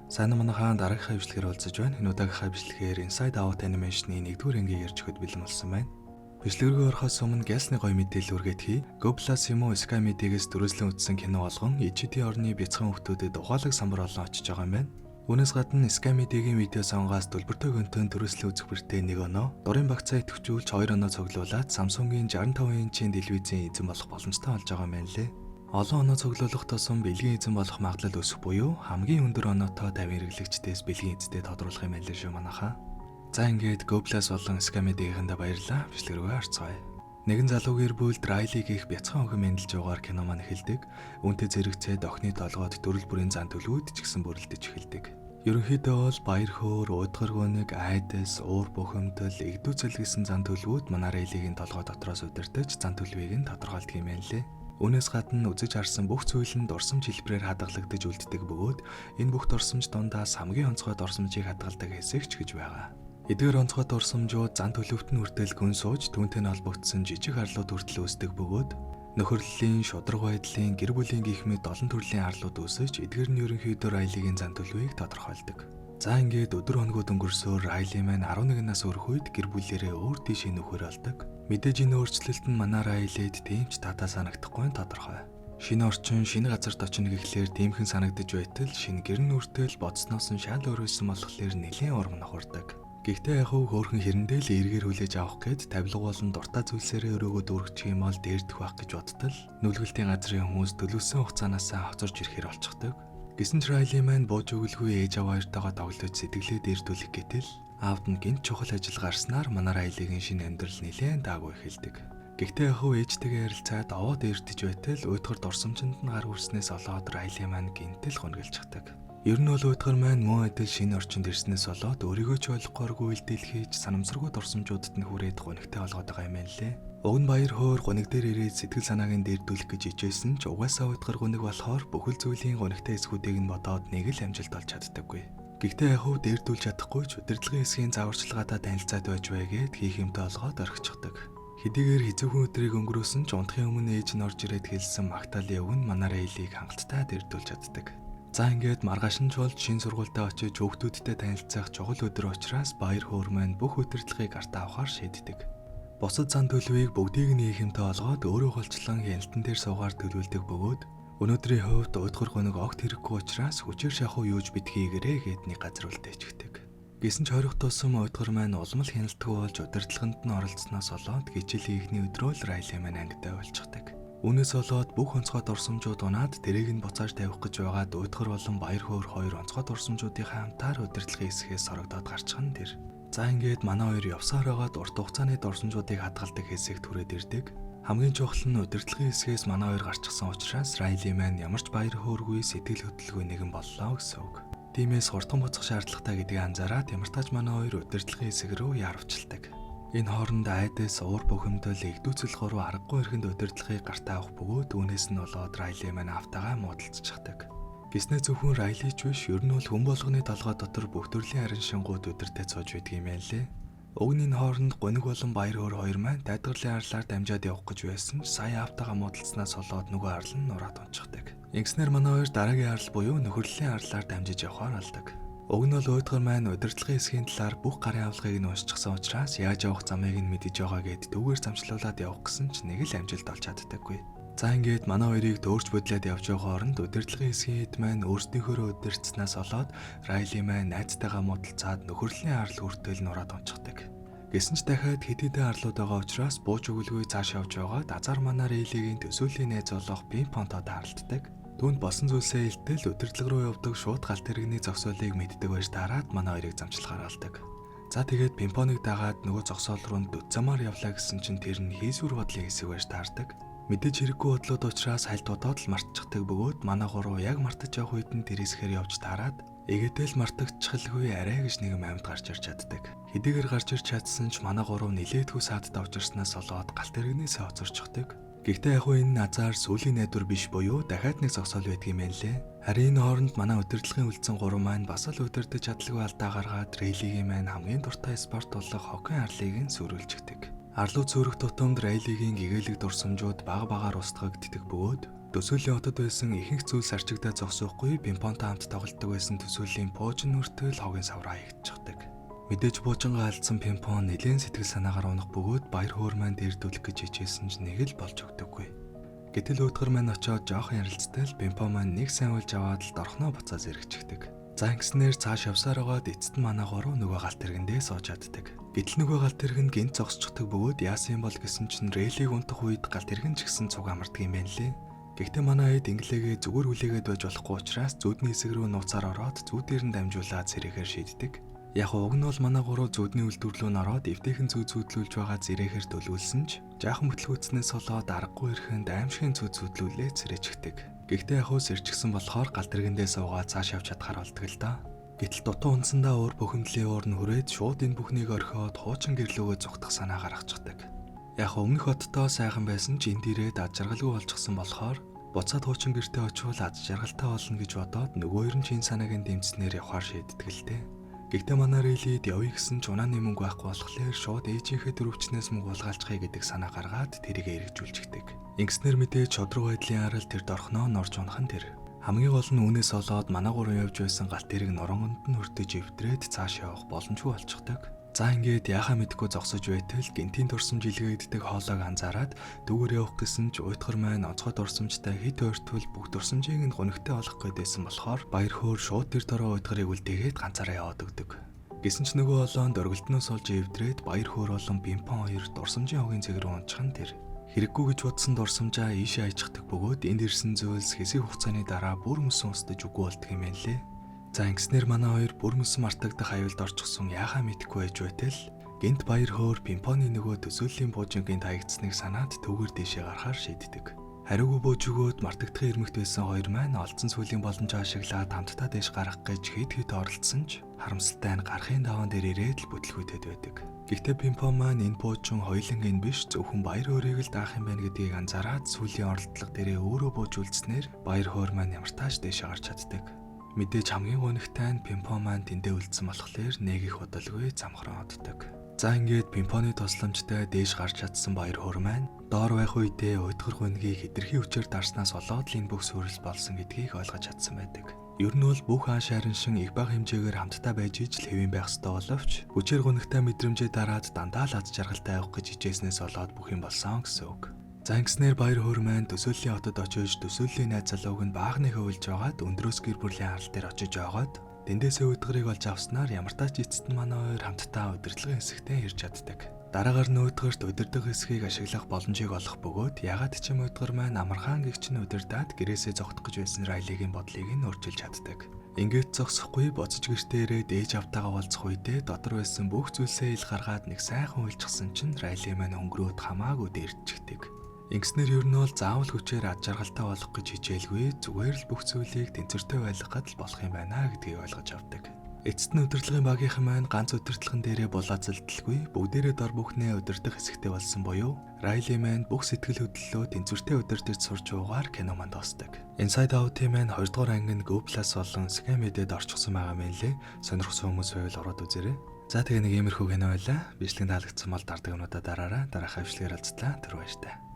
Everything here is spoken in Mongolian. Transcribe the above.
Сайн манайхаа дараагийнхаа бичлэгээр уулзаж байна. Энэ удаагийнхаа бичлэгээр Inside Out Animation-ийн 1-р ангийг ярьж өгöd бэлэн болсон байна. Бичлэг рүү орохоос өмнө гясны гоё мэдээлэл үргэлжлэхий. Goblin Simo Sky Media-гээс дүрслэн үзсэн кино болгон Ичити орны бяцхан хүмүүстэд ухаалаг самбар олон очиж байгаа юм байна. Үүнээс гадна Sky Media-гийн видео сонгоос төлбөртэй контент дүрслэн үзэх бүртээ 1 оноо, дурын багцаа идэвхжүүлж 2 оноо цуглуулад Samsung-ийн 65 инчийн телевизийн эзэн болох боломжтой болж байгаа юм байна лээ. Олон оноо цуглуулах тусам бэлгийн эзэн болох магадлал өсөх буюу хамгийн өндөр оноотой 50 хэрэглэгчдээс бэлгийн эзэдээ тодруулах юм байлээ шүү манайхаа. За ингээд Goblin болон Sky Media-ийнхэндээ баярлалаа. Бичлэг рүү харцгаая. Нэгэн залуугэр бүлд Райли гэх бяцхан охин мэндэлж яваар кино маань эхэлдэг. Үүнтэй зэрэгцээд охины толгойд төрөл бүрийн зан төлөвүүд ч гэсэн бүрэлдэж эхэлдэг. Ерөнхийдөө бол баяр хөөр, уйдгар гүнэг, айдас, уур бухимдал, эгдүүцэл гэсэн зан төлөвүүд манай Райлигийн толгой дотроос удирдах зан төлөвийг нь тодорхойлдог юм байна лээ. Үүнээс гадна үзэж харсан бүх зүйл нь дурсамж хэлбэрээр хадгалагдаж үлддэг бөгөөд энэ бүх дурсамж дундаас хамгийн онцгой дурсамжийг хадгалдаг хэсэгч гэж байгаа. Эдгээр онцгой дурсамжууд зан төлөвт нь хүртэл гүн сууж түүнтэй нь холбогдсон жижиг арлууд хүртэл үүсдэг бөгөөд нөхөрлөлийн, шударга байдлын, гэр бүлийн гэх мэт олон төрлийн арлууд үүсэж эдгээр нь ерөнхийдөө Райлигийн зан төлөвийг тодорхойлдог. За ингээд өдөр хоногуд өнгөрсөөр Райли маань 11 нас өрөх үед гэр бүлээрээ өөр тийшээ нөхөр олдог. Мэдээж энэ өөрчлөлт нь манай Райлид тэмч татаа санагдахгүй нь тодорхой. Шинэ орчин, шинэ газарт очино гэхлээр тиймхэн санагдаж байтал шинэ гэр нүртэл бодсноос нь шал өөрөөсөн болохоор нэлээд урам нохордог. Гэхдээ яг хөөхөн хэрэндээ л эргээр хүлээж авах гээд тавилга болон дуртай зүйлсээрээ өрөөгөө дүүргчих юм бол дээрдэх байх гэж бодтол нүлгэлтийн газрын хүмүүс төлөвсөн хугацаанаас хоцорж ирэхээр олцдог. Гэсэн ч Райли маань бууж өгөлгүй ээж аваартайгаа тоглож сэтгэлээ дээрдүүлэх гэтэл аавд нь гинт чухал ажил гарснаар манай Райлигийн шинэ амьдрал нэлээд даагүй эхэлдэг. Гэхдээ яг ээжтэйгээ ярилцаад овоо дээрдэж байтал уйдгар дурсамжинд нь гар хүрснээс олоод Райли маань гинтэл хонголжчихдаг. Ер нь бол уйдгар маань мөн адил шинэ орчинд ирснээс болоод өөрийгөө ч ойлгохооргүй илдээл хийж санамсаргүй дурсамжуудад нь хүрээд гонигтай болгоод байгаа юм байна лээ. Уг нь баяр хөөр гониг дээр ирээд сэтгэл санааг нь дээрдүүлэх гэж ичээсэн ч угаасаа уйдгар гониг болохоор бүхэл зүйлийн гонигтай эсгүүдийг нь бодоод нэг л амжилт олж чаддаггүй. Гэхдээ яг дээрдүүлж чадахгүй ч удирдлагын хэсгийн зааварчилгаатай танилцаад байж байгээд хийх юмтай олгоод орхичихдаг. Хэдийгээр хэцүүхэн өдрийг өнгөрөөсөн ч унтахын өмнө ээж нь орж ирээд хэлсэн магтаалын үг нь манай Райлиг хангалттай дээрдүүлж чаддаг. За ингээд маргааш нь ч болж шинэ сургуультай очиж хүүхдүүдтэй танилцах чухал өдөр учраас баяр хөөр маань бүх удирдлагыг артаа авахар шийддэг. Бусад зан төлөвийг бүгдийг нь хийх юмтай олгоод өөрөө голчлон хяналтан дээр суугаар төлөвлөдөг бөгөөд өнөөдрийн хувьд уйдгар гоног огт хэрэггүй учраас хүчээр шахуу юуж битгийгэрээ гээд нэг газар үлдээчихдэг. Гэсэн ч хорих тусам уйдгар маань улмал хяналтгүй болж удирдлаганд нь оролцсноос болоод гिचэлийн ихний өдрөө л Райли маань ангидаа болчихдаг. Үүнээс болоод бүх онцгой дурсамжууд унаад тэрийг нь буцааж тавих гэж байгаад уйдгар болон баяр хөөр хоёр онцгой дурсамжуудынхаа хамтаар удирдлагын хэсгээс сорогдоод гарчих нь тэр. За ингээд манай хоёр явсаар байгаад урт хугацааны дурсамжуудыг хадгалдаг хэсэгт хүрээд ирдэг. Хамгийн чухал нь удирдлагын хэсгээс манай хоёр гарчихсан учраас Райли маань ямар ч баяр хөөргүй сэтгэл хөдлөлгүй нэгэн боллоо гэсэн үг. Тиймээс хурдан буцах шаардлагатай гэдгийг анзаараад ямар тач манай хоёр удирдлагын хэсэг рүү яарвчилдаг. Энэ хооронд айдас, уур бухимдал, эгдүүцэл гурав аргагүй ихэнд удирдлагыг гартаа авах бөгөөд үүнээс нь болоод Райли маань автагаа муудалцчихдаг. Гиснээ зөвхөн Райли ч биш, ер нь бол хүн болгоны толгой дотор бүх төрлийн харин шингууд удирдах цоож байдаг юм байна лээ. Уг нь энэ хооронд гониг болон баяр хөөр хоёр маань дайдгарлын арлаар дамжаад явах гэж байсан ч сая автагаа муудалцснаас болоод нөгөө арал нь нураад унчихдаг. Ингэснээр манай хоёр дараагийн арал буюу нөхөрлөлийн арлаар дамжиж явахаар алдаг. Уг нь бол уйдгар маань удирдлагын хэсгийн талаар бүх гарын авлагыг нь уншчихсан учраас яаж явах замыг нь мэдэж байгаа гэд түүгээр замчлуулаад явах гэсэн ч нэг л амжилт олж чаддаггүй. За ингээд манай хоёрыг төөрч бодлоод явж байгаа хооронд удирдлагын хэсгийн хэд маань өөрсдийнхөө удирдсанаас болоод Райли маань найзтайгаа муудалцаад нөхөрлөлийн арал хүртэл нураад унчихдаг. Гэсэн ч дахиад хэд хэдэн арлууд байгаа учраас бууж өгөлгүй цааш явж байгаад азар манай Райлигийн төсөөлийн найз болох Пимпонтод харалтдаг. Түүнд болсон зүйлсээ илтэл удирдлага руу явдаг шууд галт тэрэгний зогсоолыг мэддэг байж дараад манай хоёрыг замчлахаар алдаг. За тэгээд Пимпоныг дагаад нөгөө зогсоол руу дөд замаар явлаа гэсэн чинь тэр нь хийсвэр бодлын хэсэг байж таардаг. Мэдээж хэрэггүй бодлоод учраас хальтуудаад л мартчихдаг бөгөөд манай гурав яг мартаж явах үед нь тэр хэсгээр явж таарад эгээдэл мартагдчихалгүй арай гэж нэгэн амьд гарч ирж чаддаг. Хэдийгээр гарч ирж чадсан ч манай гурав нилээдгүй саадтай учирснаас болоод галт тэрэгнээсээ хоцорчихдаг. Гэхдээ яг энэ азар сүүлийн найдвар биш буюу дахиад нэг зогсоол байдаг юм байна лээ. Харин энэ хооронд манай удирдлагын үлдсэн гурван маань бас л удирдах чадлагүй алдаа гаргаад Райлигийн маань хамгийн дуртай спорт болох хоккей арлыг нь сүрүүлжигдэг. Арлууд сүрэх тутамд Райлигийн гэгээлэг дурсамжууд бага багаар устгагддаг бөгөөд Төсөөлийн хотод байсан ихэнх зүйлс арчигдаа зогсоохгүй пинг-понтой хамт тоглодог байсан төсөөлийн пуужин нүртэл хогийн савраа хаягдчихдаг. Мэдээж буужингаа алдсан пинг-пон нэлээд сэтгэл санаагаар унах бөгөөд баяр хөөр маань дээрдүүлэх гэж хичээсэн ч нэг л болж өгдөггүй. Гэтэл өөдгөр маань очиод жоохон ярилцтал пинг-пон маань нэг сайн уйлж аваад л дорхноо буцаа зэрэгчдэг. За ингэснээр цааш явсаар байгаад эцэст нь манай гурав нөгөө галт тэргэндээ сууж чаддаг. Гэтэл нөгөө галт тэргэн гинт зогсчихдаг бөгөөд яасан юм бол гэсэн чинь религ унтах үед галт тэргэн ч гэсэн цуг амардаг юм байна лээ. Гэхдээ манай хэд инглигээ зүгээр хүлээгээд байж болохгүй учраас зүудний хэсэг рүү нууцаар ороод зүүдээр нь дамжуулаад зэрэхээр шийддэг. Яг уг нь бол манай гурав зүудний үйлдвэрлэлөө нь ороод эвтэйхэн зүүдлүүлж байгаа зэрэхээр төлөвлөсөн ч жаахан бүтлгүүцнээс болоод аргагүй ирэхэнд аимшигын зүүдлүүлээ цэрэжигдэг. Гэхдээ яг уу сэрчгсэн болохоор галт тэргэндээ суугаад цааш явж чадхаар болдог л доо. Гэтэл дутуу унсандаа уур бухимдлийн уур нь хүрээд шууд энэ бүхнийг орхиод хуучин гэрлөөгөө зүгтах санаа гаргачихдаг. Яг өмнөх хоттой сайхан байсан ч энд ирээд ад жаргалгүй болчихсон болохоор буцаад хуучин гэртээ очивол ад жаргалтай болно гэж бодоод нөгөө ер нь чин санаагийн дэмцснээр явахаар шийддэг л дээ. Гэхдээ манай релид явъя гэсэн ч унааны мөнгө байхгүй болохоор шууд ээжийнхээ төрөвчнээс мөнгө улгаалчихъя гэдэг санаа гаргаад тэрийг эргэжүүлчихдэг. Ингэснээр мэдээж шодрог байдлын арал тэр дорхноо норж унах нь тэр. Хамгийн гол нь үүнээс болоод манай гурван явж байсан галт тэрэг норонгонд нь хүртэж эвтрээд цааш явах боломжгүй болчихдог. За ингээд яхаа мэдгүй зогсож байтал гинтийн дурсамж илгээгддэг хоолойг анзаараад дүүгээр явах гэсэн ч уйтгар маань онцгой дурсамжтай хэд ойртвол бүх дурсамжийг нь гонигтой олох гээдсэн болохоор баяр хөөр шууд тэр дороо уйтгарыг үлдээгээд ганцаараа яваад өгдөг. Гэсэн ч нөгөө олонд оргилдноос олж эвдрээд баяр хөөр болон пинг-пон хоёр дурсамжийн хогийн цэг рүү унчих нь тэр. Хэрэггүй гэж бодсон дурсамжаа ийшээ ажигдах бөгөөд энд ирсэн зүйлс хэсэг хугацааны дараа бүр мөсөн устдаж үгүй болдго юм байна лээ. За ингэснээр манай хоёр бүр мөсөн мартагдах аюулд орчихсон яхаа мэдхгүй байж байтал гинт баяр хөөр пинг-поны нөгөө төсөөлийн буужингийн таягдсныг санаад төвгөр дэшээ гарахаар шийддэг. Хариугүй бууж өгөөд мартагдахын эрмэгт байсан хоёр маань олдсон сүлийн боломжоо ашиглаад хамтдаа дэш гарах гэж хэд оролдсон ч харамсалтай нь гарахын даваан дээр ирээд л бүтлгүүтэд байдаг. Гэхдээ пинг-пон маань энэ буужин хоёулангийн биш зөвхөн баяр хөөрийг л даах юм байна гэдгийг анзаараад сүлийн оролдлого дээрээ өөрөө бууж үлдснээр баяр хөөр маань ямартааш дэшээ гарч чаддаг. Мэдээж хамгийн гонигтай нь пинг-пон маань тэндээ үлдсэн болохоор нэг их удалгүй замхран оддог. За ингээд пинг-поны тусламжтай дээш гарч чадсан баяр хөөр маань доор байх үедээ уйтгар гунгийг хэтэрхий хүчээр дарснаас болоод л энэ бүх сүрэл болсон гэдгийг ойлгож чадсан байдаг. Ер нь бол бүх ааш хариншин их бага хэмжээгээр хамтдаа байж ижил хэвэн байх ёстой боловч хүчээр гунигтай мэдрэмжээ дараад дандаа л ад жаргалтай авах гэж хичээснээс болоод бүх юм болсон гэсэн үг. За ингэснээр баяр хөөр маань төсөөлийн хотод очиж төсөөлийн найз залууг нь баахны хөвөлж байгаад өндрөөс гэр бүлийн харал дээр очиж байгаад тэндээсээ уйтгарыг олж авснаар ямартаач эцэст нь манай хоёр хамтдаа удирдлагын хэсэгтээ ирж чаддаг. Дараагаар нь уйтгарт удирдах хэсгийг ашиглах боломжийг олох бөгөөд ягаад ч юм уйтгар маань амархан гэгч нь удирдаад гэрээсээ зогтох гэж байсан Райлигийн бодлыг нь өөрчилж чаддаг. Ингээд зогсохгүй боцож гэртээ ирээд ээж автаагаа уулзах үедээ дотор байсан бүх зүйлсээ ил гаргаад нэг сайхан уйлчихсан чинь Райли маань өнгөрөөд хамаагүй дээрчигдэг. Ингэснээр ер нь бол заавал хүчээр ад жаргалтай болох гэж хичээлгүй зүгээр л бүх зүйлийг тэнцвэртэй байлгахад л болох юм байна гэдгийг ойлгож авдаг. Эцэст нь удирдлагын багийнхан маань ганц удирдлагын дээрээ булаацалдалгүй бүгдээрээ дор бүхнээ удирдах хэсэгтэй болсон буюу Райли маань бүх сэтгэл хөдлөлөө тэнцвэртэй удирдах сурч уугаар кино манд тосдог. Inside Out-ийн маань 2 дугаар анги нь Go+ болон Sky Media-д орчихсон байгаа юм лээ. Сонирхсан хүмүүс байвал ороод үзээрэй. За тэгээ нэг иймэрхүү кино байлаа. Бичлэг таалагдсан бол дардаг юмудаа дараарай. Дараах хавьчлэгээр уулзлаа. Түр баяр таа.